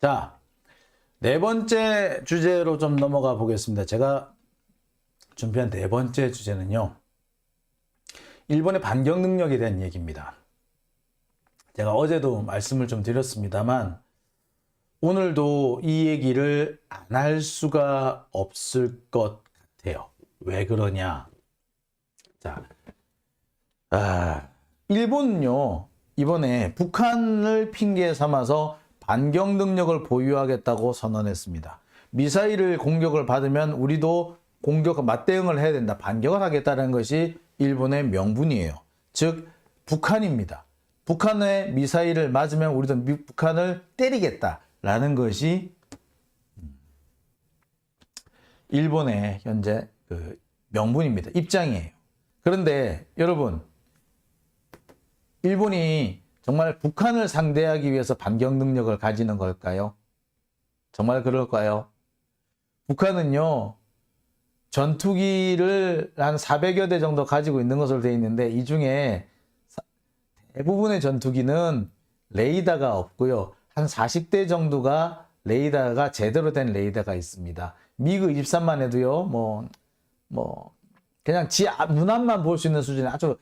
자, 네 번째 주제로 좀 넘어가 보겠습니다. 제가 준비한 네 번째 주제는요, 일본의 반격 능력에 대한 얘기입니다. 제가 어제도 말씀을 좀 드렸습니다만, 오늘도 이 얘기를 안 할 수가 없을 것 같아요. 왜 그러냐? 자, 일본은요, 이번에 북한을 핑계 삼아서 반격 능력을 보유하겠다고 선언했습니다. 미사일을 공격을 받으면 우리도 맞대응을 해야 된다. 반격을 하겠다는 것이 일본의 명분이에요. 즉, 북한입니다. 북한의 미사일을 맞으면 우리도 북한을 때리겠다라는 것이 일본의 현재 그 명분입니다. 입장이에요. 그런데 여러분, 일본이 정말 북한을 상대하기 위해서 반격 능력을 가지는 걸까요? 정말 그럴까요? 북한은요, 전투기를 한 400여 대 정도 가지고 있는 것으로 되어 있는데, 이 중에 대부분의 전투기는 레이더가 없고요. 한 40대 정도가 레이더가 제대로 된 레이더가 있습니다. 미그 23만 해도요, 그냥 눈앞만 볼 수 있는 수준의 아주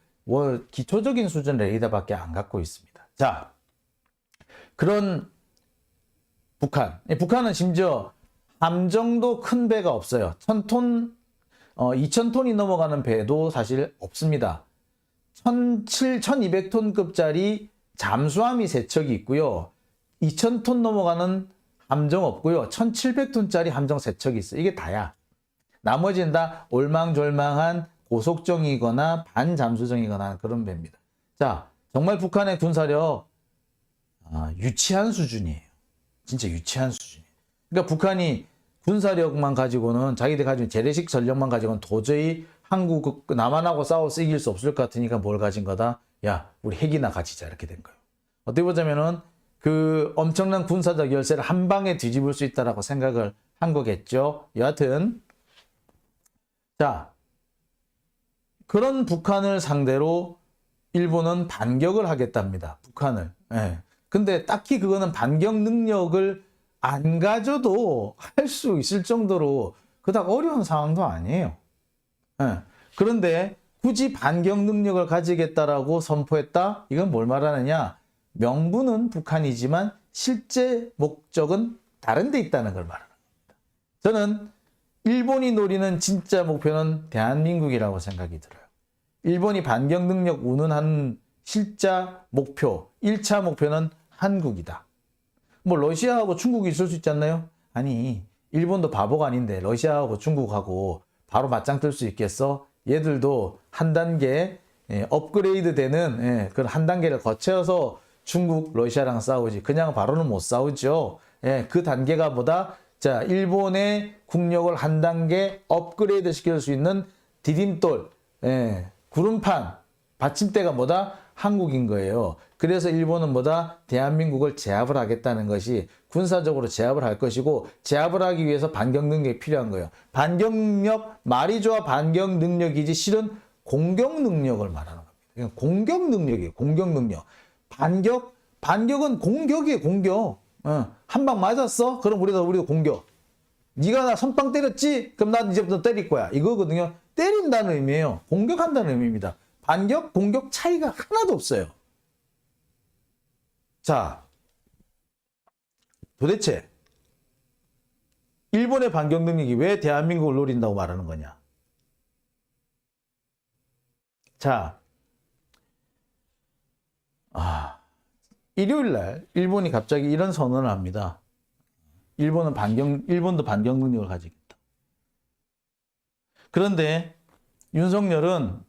기초적인 수준 레이더밖에 안 갖고 있습니다. 자, 그런 북한은 심지어 함정도 큰 배가 없어요. 2,000톤이 넘어가는 배도 사실 없습니다. 1,200톤급짜리 잠수함이 3척이 있고요. 2,000톤 넘어가는 함정 없고요. 1,700톤짜리 함정 3척이 있어요. 이게 다야. 나머지는 다 올망졸망한 고속정이거나 반잠수정이거나 그런 배입니다. 자, 정말 북한의 군사력 유치한 수준이에요. 진짜 유치한 수준이에요. 그러니까 북한이 군사력만 가지고는, 자기들 가지고 재래식 전력만 가지고는 도저히 남한하고 싸워서 이길 수 없을 것 같으니까 뭘 가진 거다? 야, 우리 핵이나 가지자. 이렇게 된 거예요. 어떻게 보자면은 그 엄청난 군사적 열세를 한 방에 뒤집을 수 있다라고 생각을 한 거겠죠. 여하튼, 자, 그런 북한을 상대로 일본은 반격을 하겠답니다. 북한을. 예. 근데 딱히 그거는 반격 능력을 안 가져도 할 수 있을 정도로 그닥 어려운 상황도 아니에요. 예. 그런데 굳이 반격 능력을 가지겠다라고 선포했다? 이건 뭘 말하느냐? 명분은 북한이지만 실제 목적은 다른 데 있다는 걸 말하는 겁니다. 저는 일본이 노리는 진짜 목표는 대한민국이라고 생각이 들어요. 일본이 반격 능력 운운한 실자 목표, 1차 목표는 한국이다. 뭐 러시아하고 중국이 있을 수 있지 않나요? 아니, 일본도 바보가 아닌데 러시아하고 중국하고 바로 맞짱 뜰 수 있겠어? 얘들도 한 단계 업그레이드 되는 그런 한 단계를 거쳐서 중국, 러시아랑 싸우지. 그냥 바로는 못 싸우죠. 그 단계가 뭐다? 자, 일본의 국력을 한 단계 업그레이드 시킬 수 있는 디딤돌, 구름판, 받침대가 뭐다? 한국인 거예요. 그래서 일본은 뭐다? 대한민국을 제압을 하겠다는 것이, 군사적으로 제압을 할 것이고, 제압을 하기 위해서 반격 능력이 필요한 거예요. 반격 능력, 말이 좋아 반격 능력이지 실은 공격 능력을 말하는 겁니다. 공격 능력이에요. 공격 능력. 반격은 공격이에요. 공격. 한 방 맞았어? 그럼 우리도 공격. 네가 나 선빵 때렸지? 그럼 난 이제부터 때릴 거야. 이거거든요. 때린다는 의미예요. 공격한다는 의미입니다. 반격, 공격 차이가 하나도 없어요. 자, 도대체 일본의 반격 능력이 왜 대한민국을 노린다고 말하는 거냐? 자, 일요일 날 일본이 갑자기 이런 선언을 합니다. 일본도 반격 능력을 가지겠다. 그런데 윤석열은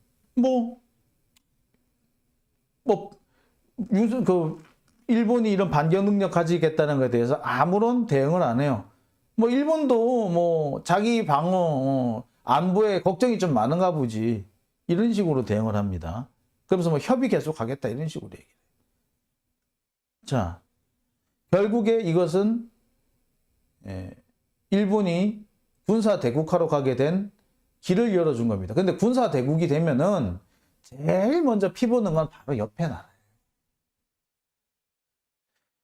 일본이 이런 반격 능력 가지겠다는 것에 대해서 아무런 대응을 안 해요. 일본도 자기 방어, 안보에 걱정이 좀 많은가 보지. 이런 식으로 대응을 합니다. 그러면서 협의 계속 하겠다. 이런 식으로 얘기해요. 자, 결국에 이것은 일본이 군사 대국화로 가게 된 길을 열어준 겁니다. 근데 군사 대국이 되면은 제일 먼저 피보는 건 바로 옆에 나라예요.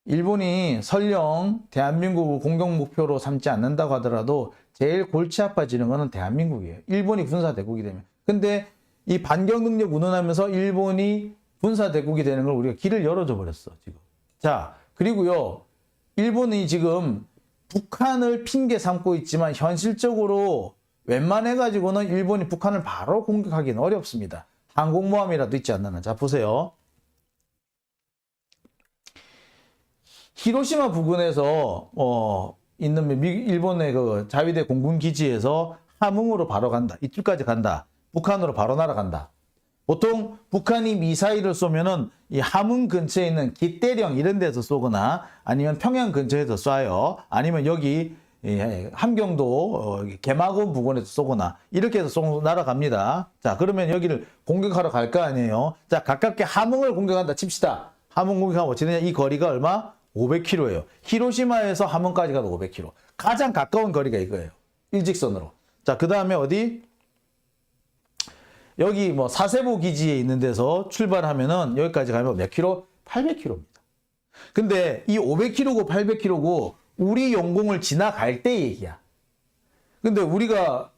일본이 설령 대한민국을 공격 목표로 삼지 않는다고 하더라도 제일 골치 아파지는 거는 대한민국이에요. 일본이 군사대국이 되면. 근데 이 반격 능력 운운하면서 일본이 군사대국이 되는 걸 우리가 길을 열어줘 버렸어, 지금. 자, 그리고요, 일본이 지금 북한을 핑계 삼고 있지만 현실적으로 웬만해가지고는 일본이 북한을 바로 공격하기는 어렵습니다. 항공모함이라도 있지 않나. 자, 보세요. 히로시마 부근에서 있는 일본의 그 자위대 공군 기지에서 함흥으로 바로 간다. 이쪽까지 간다. 북한으로 바로 날아간다. 보통 북한이 미사일을 쏘면은 이 함흥 근처에 있는 기대령 이런 데서 쏘거나 아니면 평양 근처에서 쏴요. 아니면 여기 함경도 개마군 부근에서 쏘거나 이렇게 해서 날아갑니다. 자, 그러면 여기를 공격하러 갈 거 아니에요. 자, 가깝게 함흥을 공격한다 칩시다. 함흥 공격하면 어찌 되냐? 이 거리가 얼마? 500km예요. 히로시마에서 함흥까지 가도 500km. 가장 가까운 거리가 이거예요. 일직선으로. 자, 그 다음에 어디? 여기 뭐 사세보 기지에 있는 데서 출발하면은 여기까지 가면 몇 킬로? 800km입니다. 근데 이 500km고 800km고 우리 영공을 지나갈 때 얘기야. 근데 우리가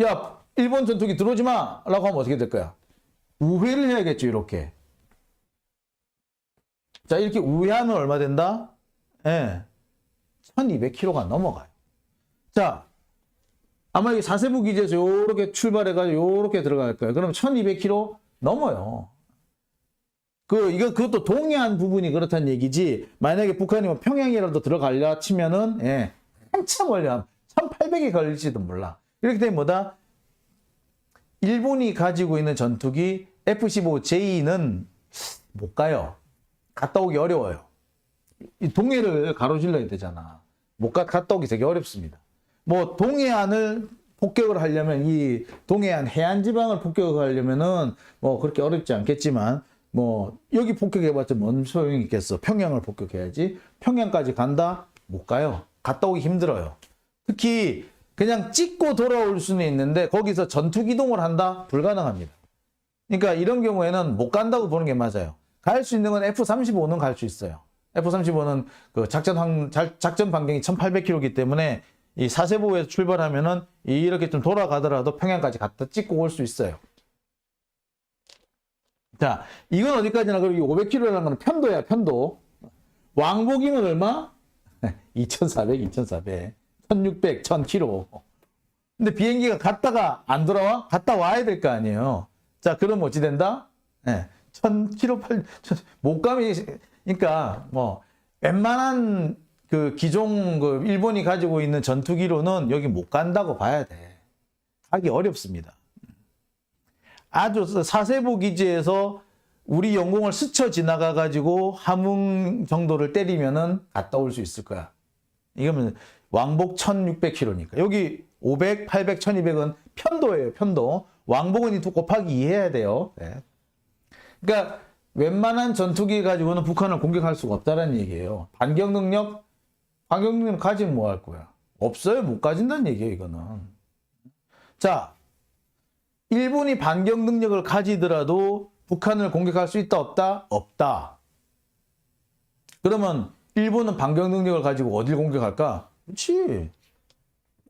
야, 일본 전투기 들어오지 마! 라고 하면 어떻게 될 거야? 우회를 해야겠죠, 이렇게. 자, 이렇게 우회하면 얼마 된다? 예. 1200km가 넘어가요. 자, 아마 이 사세부 기지에서 요렇게 출발해가지고 요렇게 들어갈 거예요. 그럼 1200km 넘어요. 그것도 동해안 부분이 그렇다는 얘기지. 만약에 북한이 뭐 평양이라도 들어가려 치면은, 예, 한참 걸려. 1800이 걸릴지도 몰라. 이렇게 되면 뭐다? 일본이 가지고 있는 전투기 F-15J는 못 가요. 갔다 오기 어려워요. 이 동해를 가로질러야 되잖아. 갔다 오기 되게 어렵습니다. 뭐 동해안을 폭격을 하려면 이 동해안 해안 지방을 폭격하려면은 뭐 그렇게 어렵지 않겠지만 뭐 여기 폭격해봤자 뭔 소용이 있겠어. 평양을 폭격해야지. 평양까지 간다? 못 가요. 갔다 오기 힘들어요. 특히 그냥 찍고 돌아올 수는 있는데 거기서 전투 기동을 한다? 불가능합니다. 그러니까 이런 경우에는 못 간다고 보는 게 맞아요. 갈 수 있는 건 F-35는 갈 수 있어요. F-35는 그 작전 반경이 1800km이기 때문에 이 사세보에서 출발하면은 이렇게 좀 돌아가더라도 평양까지 갔다 찍고 올 수 있어요. 자, 이건 어디까지나 그리고 500km라는 건 편도야, 편도. 왕복이면 얼마? 2400, 1600, 1000km. 근데 비행기가 갔다가 안 돌아와? 갔다 와야 될 거 아니에요. 자, 그럼 어찌 된다? 네, 1000km, 못 가면, 그러니까 뭐 웬만한 그 기종 그 일본이 가지고 있는 전투기로는 여기 못 간다고 봐야 돼. 가기 어렵습니다. 아주 사세보 기지에서 우리 영공을 스쳐 지나가 가지고 함흥 정도를 때리면은 갔다 올 수 있을 거야. 이거면 왕복 1600km니까. 여기 500, 800, 1200은 편도예요, 편도. 왕복은 이 곱하기 2 해야 돼요. 네. 그러니까 웬만한 전투기 가지고는 북한을 공격할 수가 없다는 얘기예요. 반격 능력 가지면 뭐 할 거야? 없어요. 못 가진다는 얘기예요, 이거는. 자, 일본이 반격 능력을 가지더라도 북한을 공격할 수 있다, 없다? 없다. 그러면 일본은 반격 능력을 가지고 어딜 공격할까? 그렇지.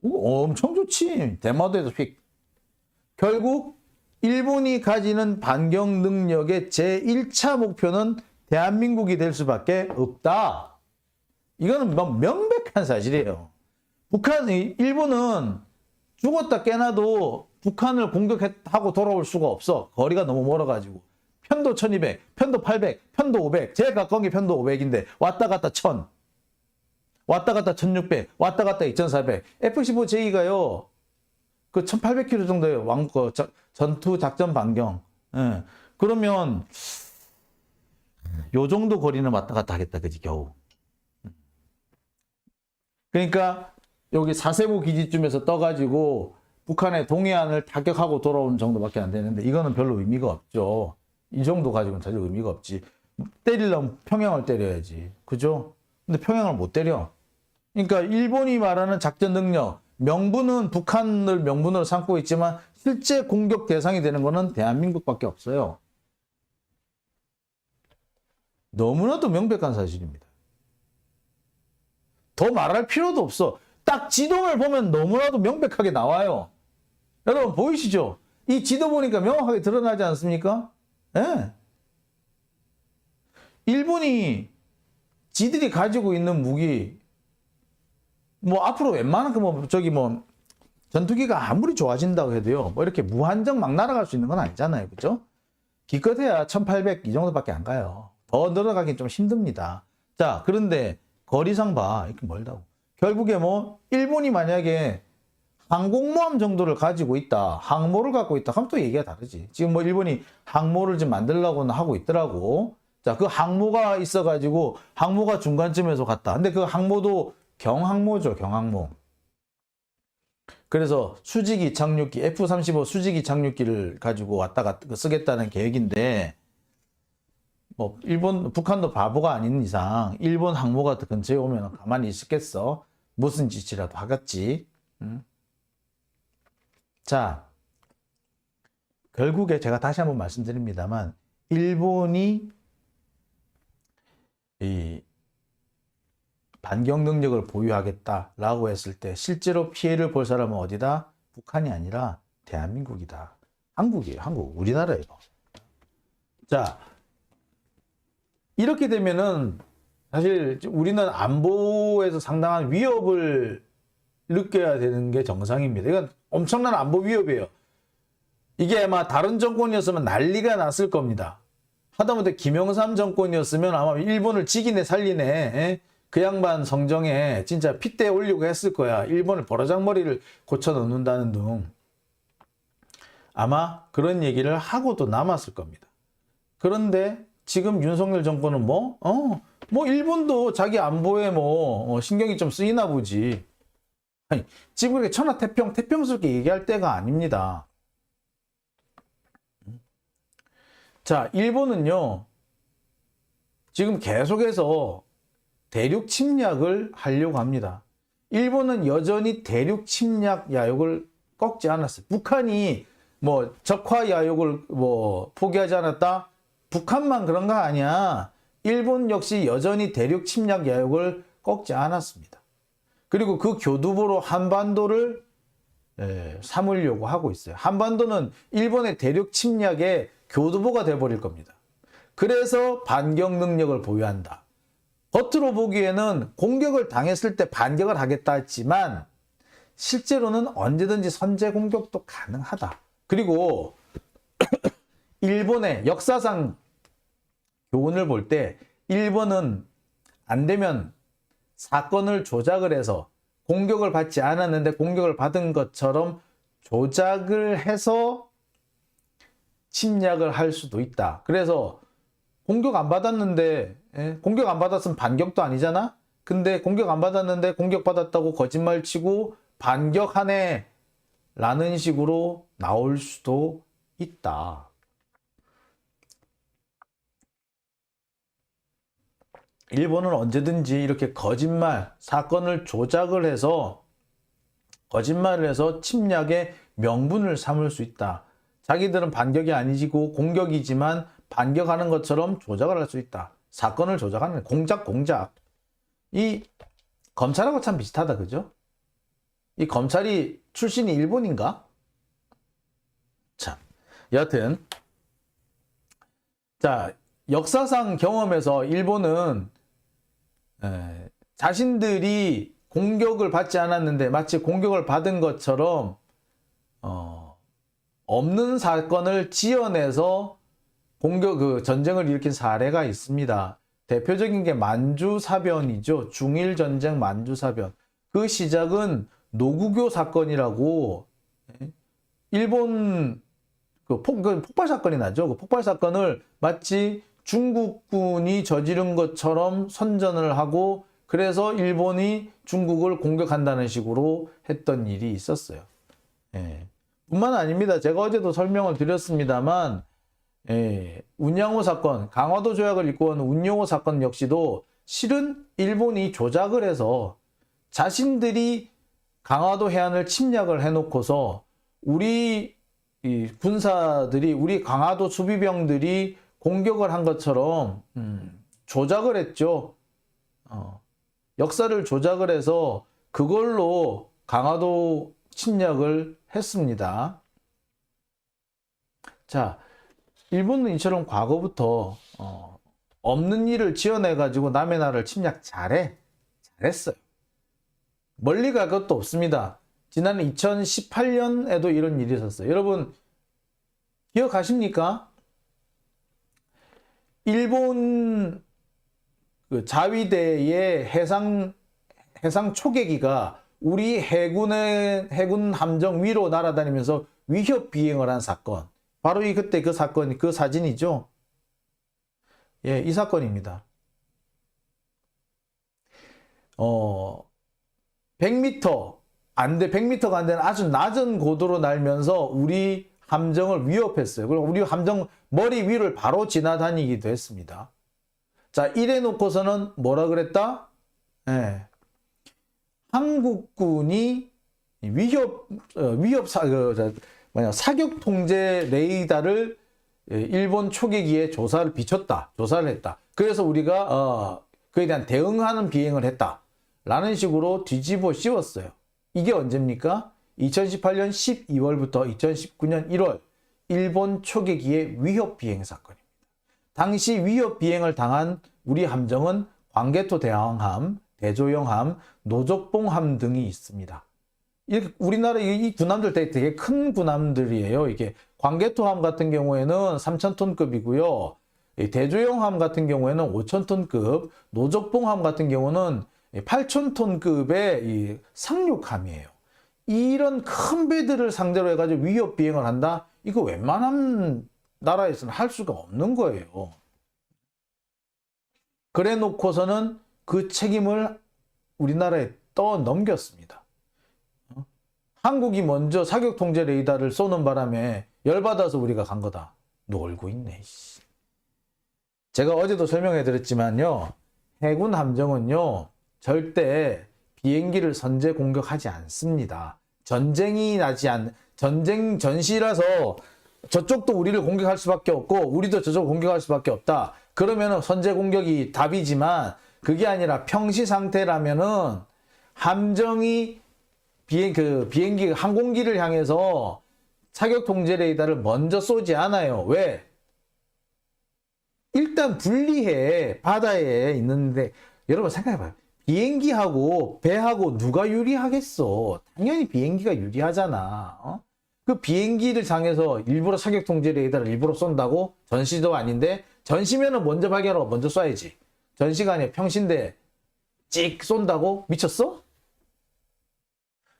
엄청 좋지. 대마도에서 휙. 결국 일본이 가지는 반격 능력의 제1차 목표는 대한민국이 될 수밖에 없다. 이거는 명백한 사실이에요. 일본은 죽었다 깨나도 북한을 공격하고 돌아올 수가 없어. 거리가 너무 멀어가지고. 편도 1200, 편도 800, 편도 500. 제일 가까운 게 편도 500인데 왔다 갔다 1000. 왔다 갔다 1600, 왔다 갔다 2400. F-15J가요. 그 1800km 정도의 전투 작전 반경. 예. 그러면 요 정도 거리는 왔다 갔다 하겠다. 그지 겨우. 그러니까 여기 사세보 기지쯤에서 떠가지고 북한의 동해안을 타격하고 돌아오는 정도밖에 안 되는데 이거는 별로 의미가 없죠. 이 정도 가지고는 전혀 의미가 없지. 때리려면 평양을 때려야지. 그죠? 근데 평양을 못 때려. 그러니까 일본이 말하는 작전 능력, 명분은 북한을 명분으로 삼고 있지만 실제 공격 대상이 되는 거는 대한민국밖에 없어요. 너무나도 명백한 사실입니다. 더 말할 필요도 없어. 딱 지도를 보면 너무나도 명백하게 나와요. 여러분 보이시죠? 이 지도 보니까 명확하게 드러나지 않습니까? 예. 일본이 지들이 가지고 있는 무기, 뭐 앞으로 웬만한 전투기가 아무리 좋아진다고 해도요, 뭐 이렇게 무한정 막 날아갈 수 있는 건 아니잖아요. 그죠? 기껏해야 1800 이 정도밖에 안 가요. 더 늘어가긴 좀 힘듭니다. 자, 그런데 거리상 봐. 이렇게 멀다고. 결국에 일본이 만약에 항공모함 정도를 가지고 있다, 항모를 갖고 있다 하면 또 얘기가 다르지. 지금 일본이 항모를 좀 만들려고는 하고 있더라고. 자, 그 항모가 있어가지고 항모가 중간쯤에서 갔다. 근데 그 항모도 경항모죠, 경항모. 그래서 수직이 착륙기, F-35 수직이 착륙기를 가지고 왔다 갔다 쓰겠다는 계획인데, 북한도 바보가 아닌 이상 일본 항모가 근처에 오면 가만히 있겠어? 무슨 짓이라도 하겠지. 자, 결국에 제가 다시 한번 말씀드립니다만, 일본이 이 반격 능력을 보유하겠다라고 했을 때 실제로 피해를 볼 사람은 어디다? 북한이 아니라 대한민국이다. 한국이에요. 한국. 우리나라예요. 자, 이렇게 되면은 사실 우리는 안보에서 상당한 위협을 느껴야 되는 게 정상입니다. 이건 엄청난 안보 위협이에요. 이게 아마 다른 정권이었으면 난리가 났을 겁니다. 하다못해 김영삼 정권이었으면 아마 일본을 지기네 살리네, 그 양반 성정에 진짜 핏대 올리고 했을 거야. 일본을 버르장머리를 고쳐 넣는다는 등 아마 그런 얘기를 하고도 남았을 겁니다. 그런데 지금 윤석열 정권은 일본도 자기 안보에 신경이 좀 쓰이나 보지. 아니, 지금 그렇게 태평스럽게 얘기할 때가 아닙니다. 자, 일본은요, 지금 계속해서 대륙 침략을 하려고 합니다. 일본은 여전히 대륙 침략 야욕을 꺾지 않았어요. 북한이 적화 야욕을 포기하지 않았다? 북한만 그런 거 아니야. 일본 역시 여전히 대륙 침략 야욕을 꺾지 않았습니다. 그리고 그 교두보로 한반도를 삼으려고 하고 있어요. 한반도는 일본의 대륙 침략의 교두보가 돼버릴 겁니다. 그래서 반격 능력을 보유한다. 겉으로 보기에는 공격을 당했을 때 반격을 하겠다 했지만 실제로는 언제든지 선제 공격도 가능하다. 그리고 일본의 역사상 교훈을 볼 때 일본은 안 되면 사건을 조작을 해서 공격을 받지 않았는데 공격을 받은 것처럼 조작을 해서 침략을 할 수도 있다. 그래서 공격 안 받았는데, 공격 안 받았으면 반격도 아니잖아? 근데 공격 안 받았는데 공격받았다고 거짓말 치고 반격하네 라는 식으로 나올 수도 있다. 일본은 언제든지 이렇게 사건을 조작을 해서 거짓말을 해서 침략의 명분을 삼을 수 있다. 자기들은 반격이 아니고 공격이지만 반격하는 것처럼 조작을 할 수 있다. 사건을 조작하는 공작. 이 검찰하고 참 비슷하다. 그죠? 이 검찰이 출신이 일본인가? 참, 여하튼 자, 역사상 경험에서 일본은 자신들이 공격을 받지 않았는데 마치 공격을 받은 것처럼 없는 사건을 지어내서 전쟁을 일으킨 사례가 있습니다. 대표적인 게 만주사변이죠. 중일전쟁 만주사변. 그 시작은 노구교 사건이라고, 일본 폭발 사건이 나죠. 그 폭발 사건을 마치 중국군이 저지른 것처럼 선전을 하고 그래서 일본이 중국을 공격한다는 식으로 했던 일이 있었어요. 뿐만 아닙니다. 제가 어제도 설명을 드렸습니다만 운양호 사건, 강화도 조약을 이끌어온 운양호 사건 역시도 실은 일본이 조작을 해서 자신들이 강화도 해안을 침략을 해놓고서 우리 군사들이, 우리 강화도 수비병들이 공격을 한 것처럼 조작을 했죠. 역사를 조작을 해서 그걸로 강화도 침략을 했습니다. 자, 일본은 이처럼 과거부터 없는 일을 지어내가지고 남의 나라를 침략 잘했어요. 멀리 갈 것도 없습니다. 지난 2018년에도 이런 일이 있었어요. 여러분 기억하십니까? 일본 그 자위대의 해상 초계기가 우리 해군 함정 위로 날아다니면서 위협 비행을 한 사건. 바로 그때 그 사건이 그 사진이죠. 예, 이 사건입니다. 100m 안 돼, 100m가 안 되는 아주 낮은 고도로 날면서 우리 함정을 위협했어요. 그리고 우리 함정 머리 위를 바로 지나다니기도 했습니다. 자, 이래 놓고서는 뭐라 그랬다? 예. 한국군이 사격 통제 레이더를 일본 초계기에 조사를 했다. 그래서 우리가 그에 대한 대응하는 비행을 했다. 라는 식으로 뒤집어 씌웠어요. 이게 언제입니까? 2018년 12월부터 2019년 1월 일본 초계기의 위협 비행 사건입니다. 당시 위협 비행을 당한 우리 함정은 광개토 대왕함, 대조영함, 노적봉함 등이 있습니다. 우리나라 이 군함들 되게 큰 군함들이에요. 이게 광개토함 같은 경우에는 3,000톤급이고요. 대조영함 같은 경우에는 5,000톤급, 노적봉함 같은 경우는 8,000톤급의 이 상륙함이에요. 이런 큰 배들을 상대로 해가지고 위협 비행을 한다? 이거 웬만한 나라에서는 할 수가 없는 거예요. 그래 놓고서는 그 책임을 우리나라에 떠넘겼습니다. 한국이 먼저 사격 통제 레이더를 쏘는 바람에 열받아서 우리가 간 거다. 놀고 있네. 제가 어제도 설명해 드렸지만요. 해군 함정은요. 절대 비행기를 선제 공격하지 않습니다. 전시라서 저쪽도 우리를 공격할 수밖에 없고 우리도 저쪽을 공격할 수밖에 없다. 그러면은 선제 공격이 답이지만 그게 아니라 평시 상태라면은 함정이 비행기 항공기를 향해서 사격 통제 레이더를 먼저 쏘지 않아요. 왜? 일단 불리해. 바다에 있는데 여러분 생각해봐요. 비행기하고 배하고 누가 유리하겠어? 당연히 비행기가 유리하잖아. 그 비행기를 향해서 일부러 사격 통제 레이더를 일부러 쏜다고? 전시도 아닌데 전시면은 먼저 발견하고 먼저 쏴야지. 전시가 아니라 평시인데 찍 쏜다고? 미쳤어?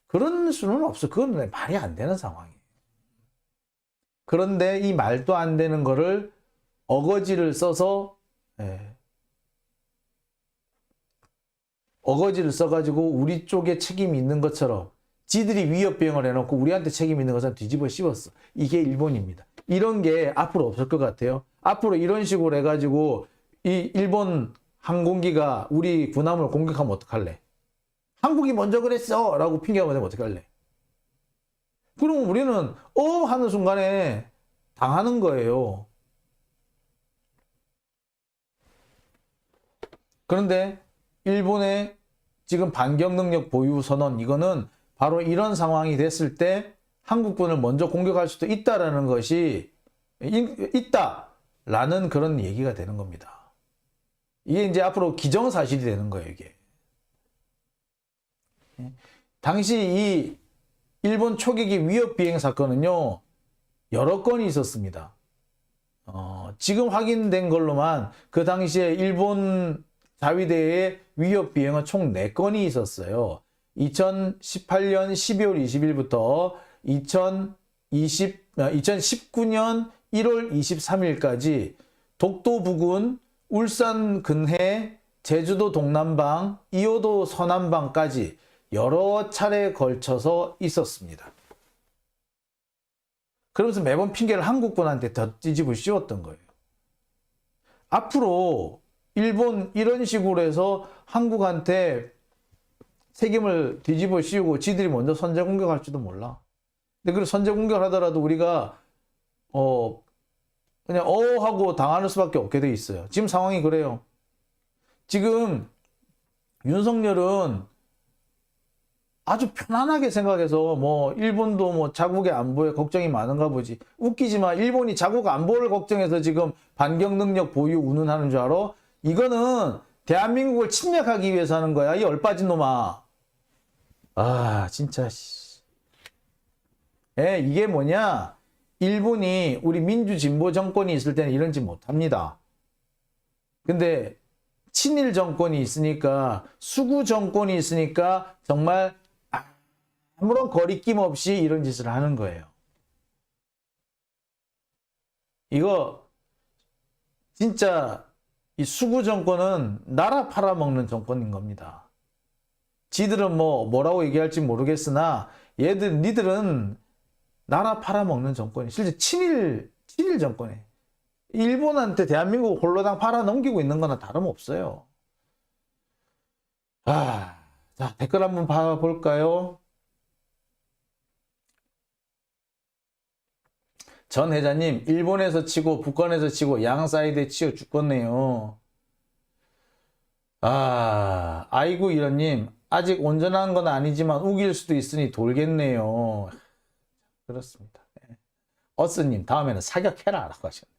그런 수는 없어. 그건 말이 안 되는 상황이에요. 그런데 이 말도 안 되는 거를 어거지를 써서 어거지를 써가지고 우리 쪽에 책임이 있는 것처럼 지들이 위협 비행을 해놓고 우리한테 책임 있는 것처럼 뒤집어 씌웠어. 이게 일본입니다. 이런 게 앞으로 없을 것 같아요. 앞으로 이런 식으로 해가지고 이 일본 항공기가 우리 군함을 공격하면 어떡할래? 한국이 먼저 그랬어! 라고 핑계하면 되면 어떡할래? 그럼 우리는 하는 순간에 당하는 거예요. 그런데 일본의 지금 반격 능력 보유 선언, 이거는 바로 이런 상황이 됐을 때 한국군을 먼저 공격할 수도 있다라는 것이 있다라는 그런 얘기가 되는 겁니다. 이게 이제 앞으로 기정사실이 되는 거예요, 이게. 당시 이 일본 초계기 위협 비행 사건은요, 여러 건이 있었습니다. 지금 확인된 걸로만 그 당시에 일본 자위대의 위협 비행은 총 4건이 있었어요. 2018년 12월 20일부터 2019년 1월 23일까지 독도 부근, 울산 근해, 제주도 동남방, 이호도 서남방까지 여러 차례에 걸쳐서 있었습니다. 그러면서 매번 핑계를 한국군한테 더 뒤집어 씌웠던 거예요. 앞으로 일본 이런 식으로 해서 한국한테 책임을 뒤집어 씌우고 지들이 먼저 선제 공격할지도 몰라. 근데 그 선제 공격을 하더라도 우리가 그냥 하고 당하는 수밖에 없게 돼 있어요. 지금 상황이 그래요. 지금 윤석열은 아주 편안하게 생각해서 뭐 일본도 뭐 자국의 안보에 걱정이 많은가 보지. 웃기지만 일본이 자국 안보를 걱정해서 지금 반격 능력 보유 운운하는 줄 알아? 이거는 대한민국을 침략하기 위해서 하는 거야. 이 얼빠진 놈아. 아 진짜. 이게 뭐냐? 일본이 우리 민주진보 정권이 있을 때는 이런 짓 못합니다. 근데 친일 정권이 있으니까, 수구 정권이 있으니까 정말 아무런 거리낌 없이 이런 짓을 하는 거예요. 이거 진짜 이 수구 정권은 나라 팔아먹는 정권인 겁니다. 지들은 뭐라고 얘기할지 모르겠으나 니들은 나라 팔아먹는 정권이 실제 친일 정권이에요. 일본한테 대한민국 홀로당 팔아넘기고 있는 거나 다름없어요. 자, 댓글 한번 봐볼까요? 전 회장님, 일본에서 치고 북한에서 치고 양 사이드에 치여 죽겠네요. 아이고 이런님, 아직 온전한 건 아니지만 우길 수도 있으니 돌겠네요. 그렇습니다. 어스님, 다음에는 사격해라 라고 하셨네요.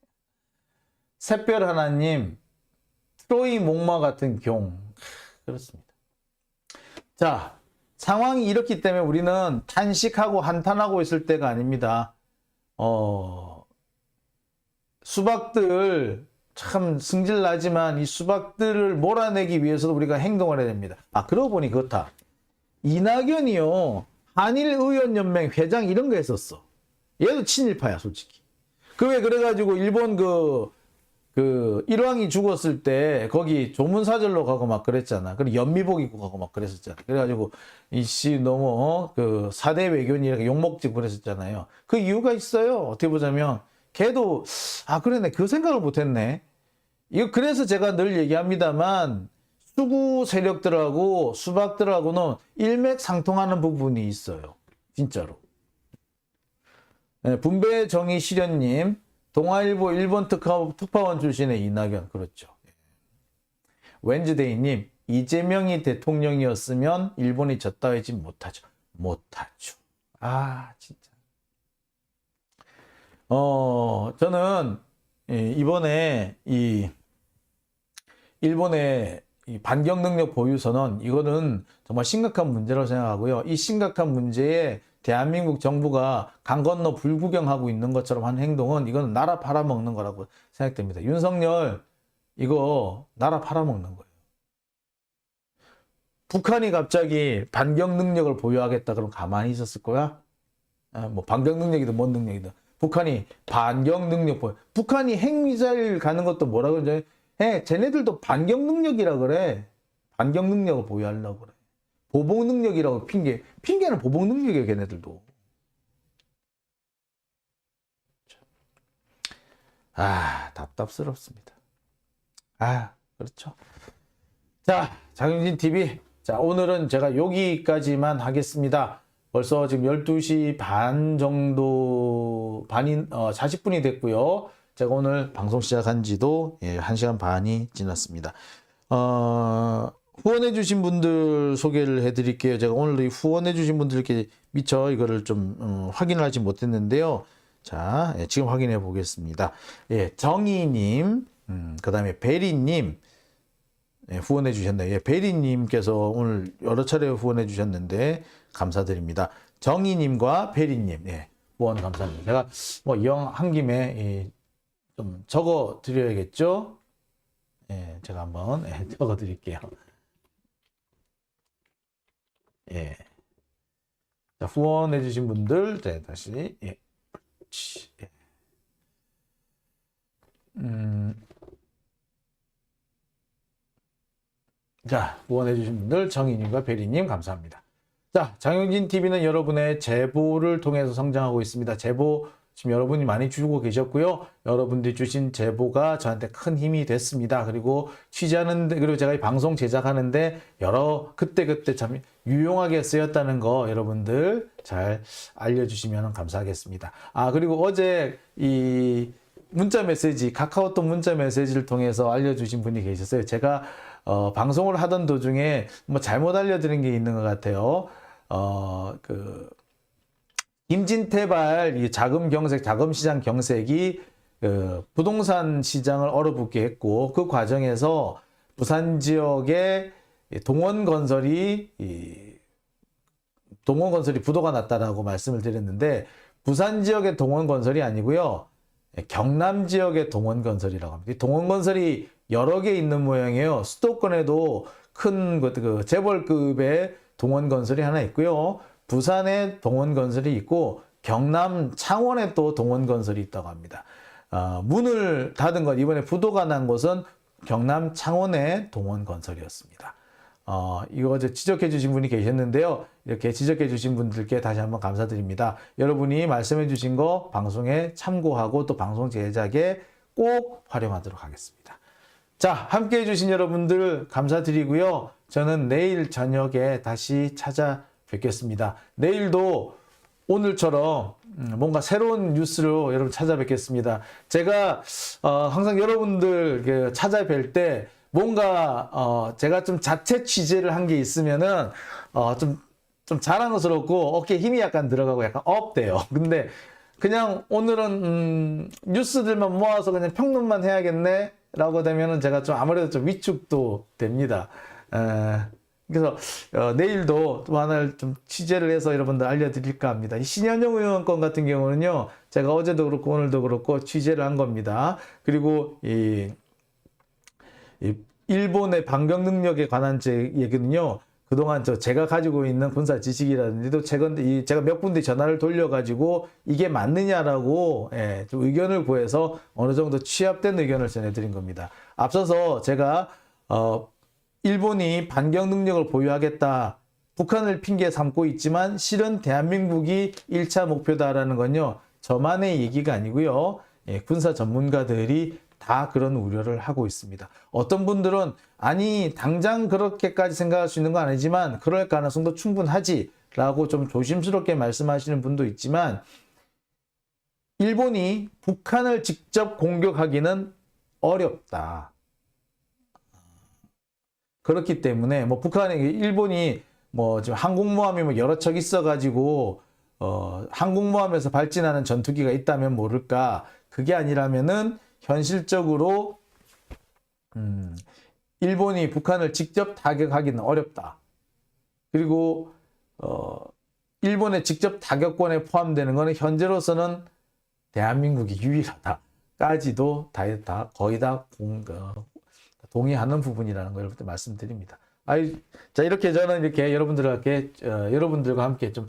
샛별 하나님, 트로이 목마 같은 경. 그렇습니다. 자, 상황이 이렇기 때문에 우리는 탄식하고 한탄하고 있을 때가 아닙니다. 수박들 참 승질나지만 이 수박들을 몰아내기 위해서도 우리가 행동을 해야 됩니다. 그러고 보니 그렇다. 이낙연이요, 한일의원연맹 회장 이런 거 했었어. 얘도 친일파야 솔직히. 그래가지고 일본 일왕이 죽었을 때 거기 조문사절로 가고 막 그랬잖아. 그리고 연미복 입고 가고 막 그랬었잖아. 그래가지고 이씨 너무 사대 외교니 이렇게 욕먹지 그랬었잖아요. 그 이유가 있어요. 어떻게 보자면 걔도 그러네, 그 생각을 못했네. 이거 그래서 제가 늘 얘기합니다만 수구 세력들하고 수박들하고는 일맥상통하는 부분이 있어요. 진짜로. 네, 분배 정의 실현님, 동아일보 일본 특파원 출신의 이낙연. 그렇죠. 웬즈데이님, 이재명이 대통령이었으면 일본이 졌다 하지 못하죠. 진짜. 저는 이번에 이 일본의 이 반격 능력 보유선언, 이거는 정말 심각한 문제라고 생각하고요. 이 심각한 문제에 대한민국 정부가 강 건너 불구경하고 있는 것처럼 하는 행동은 이거는 나라 팔아먹는 거라고 생각됩니다. 윤석열 이거 나라 팔아먹는 거예요. 북한이 갑자기 반격 능력을 보유하겠다 그러면 가만히 있었을 거야? 뭐 반격 능력이든 뭔 능력이든 북한이 반격 능력 보유. 북한이 핵미사일 가는 것도 뭐라 그러죠? 쟤네들도 반격 능력이라 그래. 반격 능력을 보유하려고 그래. 보복 능력이라고 핑계는 보복 능력이에요, 걔네들도. 답답스럽습니다. 그렇죠. 자, 장윤진 TV. 자, 오늘은 제가 여기까지만 하겠습니다. 벌써 지금 12시 반 정도, 40분이 됐고요. 제가 오늘 방송 시작한 지도 1시간 반이 지났습니다. 후원해주신 분들 소개를 해드릴게요. 제가 오늘 후원해주신 분들께 미처 이거를 좀 확인을 하지 못했는데요. 자, 지금 확인해 보겠습니다. 정희님, 그 다음에 베리님, 후원해 주셨네요. 베리님께서 오늘 여러 차례 후원해 주셨는데 감사드립니다. 정희님과 베리님, 후원 감사합니다. 제가 이왕 한 김에 좀 적어 드려야겠죠? 제가 한번 적어 드릴게요. 자, 후원해 주신 분들, 다시, 자, 후원해 주신 분들, 정희님과 베리님 감사합니다. 자, 장영진 TV는 여러분의 제보를 통해서 성장하고 있습니다. 제보 지금 여러분이 많이 주고 계셨고요. 여러분들이 주신 제보가 저한테 큰 힘이 됐습니다. 그리고 취재하는데, 그리고 제가 이 방송 제작하는데 그때 참 유용하게 쓰였다는 거 여러분들 잘 알려주시면 감사하겠습니다. 그리고 어제 이 문자 메시지, 카카오톡 문자 메시지를 통해서 알려주신 분이 계셨어요. 제가 방송을 하던 도중에 뭐 잘못 알려드린 게 있는 것 같아요. 김진태발 이 자금 경색, 자금 시장 경색이 부동산 시장을 얼어붙게 했고, 그 과정에서 부산 지역에 동원건설이 부도가 났다라고 말씀을 드렸는데, 부산 지역의 동원건설이 아니고요, 경남 지역의 동원건설이라고 합니다. 동원건설이 여러 개 있는 모양이에요. 수도권에도 큰 재벌급의 동원건설이 하나 있고요, 부산에 동원건설이 있고, 경남 창원에 또 동원건설이 있다고 합니다. 문을 닫은 것, 이번에 부도가 난 곳은 경남 창원의 동원건설이었습니다. 이거 지적해 주신 분이 계셨는데요. 이렇게 지적해 주신 분들께 다시 한번 감사드립니다. 여러분이 말씀해 주신 거 방송에 참고하고 또 방송 제작에 꼭 활용하도록 하겠습니다. 자, 함께 해주신 여러분들 감사드리고요. 저는 내일 저녁에 다시 찾아뵙겠습니다. 내일도 오늘처럼 뭔가 새로운 뉴스로 여러분 찾아뵙겠습니다. 제가 항상 여러분들 찾아뵐 때 뭔가 제가 좀 자체 취재를 한 게 있으면은 좀 자랑스럽고 어깨에 힘이 약간 들어가고 약간 업돼요. 근데 그냥 오늘은 뉴스들만 모아서 그냥 평론만 해야겠네 라고 되면은 제가 좀 아무래도 좀 위축도 됩니다. 그래서 내일도 또 하나를 좀 취재를 해서 여러분들 알려드릴까 합니다. 이 신현영 의원 건 같은 경우는요, 제가 어제도 그렇고 오늘도 그렇고 취재를 한 겁니다. 그리고 이 일본의 반경 능력에 관한 얘기는요, 그동안 제가 가지고 있는 군사 지식이라든지도 제가 몇 군데 전화를 돌려가지고 이게 맞느냐라고 좀 의견을 구해서 어느 정도 취합된 의견을 전해드린 겁니다. 앞서서 제가 일본이 반경 능력을 보유하겠다, 북한을 핑계 삼고 있지만 실은 대한민국이 1차 목표다라는 건요, 저만의 얘기가 아니고요, 군사 전문가들이 다 그런 우려를 하고 있습니다. 어떤 분들은 아니 당장 그렇게까지 생각할 수 있는 건 아니지만 그럴 가능성도 충분하지 라고 좀 조심스럽게 말씀하시는 분도 있지만, 일본이 북한을 직접 공격하기는 어렵다. 그렇기 때문에 일본이 지금 항공모함이 여러 척 있어가지고 항공모함에서 발진하는 전투기가 있다면 모를까, 그게 아니라면은 현실적으로 일본이 북한을 직접 타격하기는 어렵다. 그리고 일본의 직접 타격권에 포함되는 것은 현재로서는 대한민국이 유일하다까지도 거의 다 동의하는 부분이라는 걸 여러분들 말씀드립니다. 자, 이렇게 저는 여러분들과 함께 좀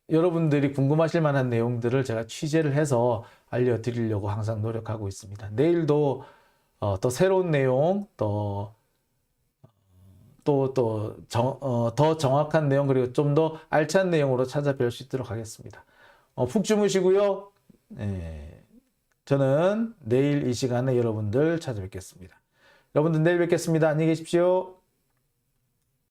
여러분들이 궁금하실 만한 내용들을 제가 취재를 해서 알려드리려고 항상 노력하고 있습니다. 내일도 또 새로운 내용, 더 정확한 내용, 그리고 좀 더 알찬 내용으로 찾아뵐 수 있도록 하겠습니다. 푹 주무시고요. 저는 내일 이 시간에 여러분들 찾아뵙겠습니다. 여러분들 내일 뵙겠습니다. 안녕히 계십시오.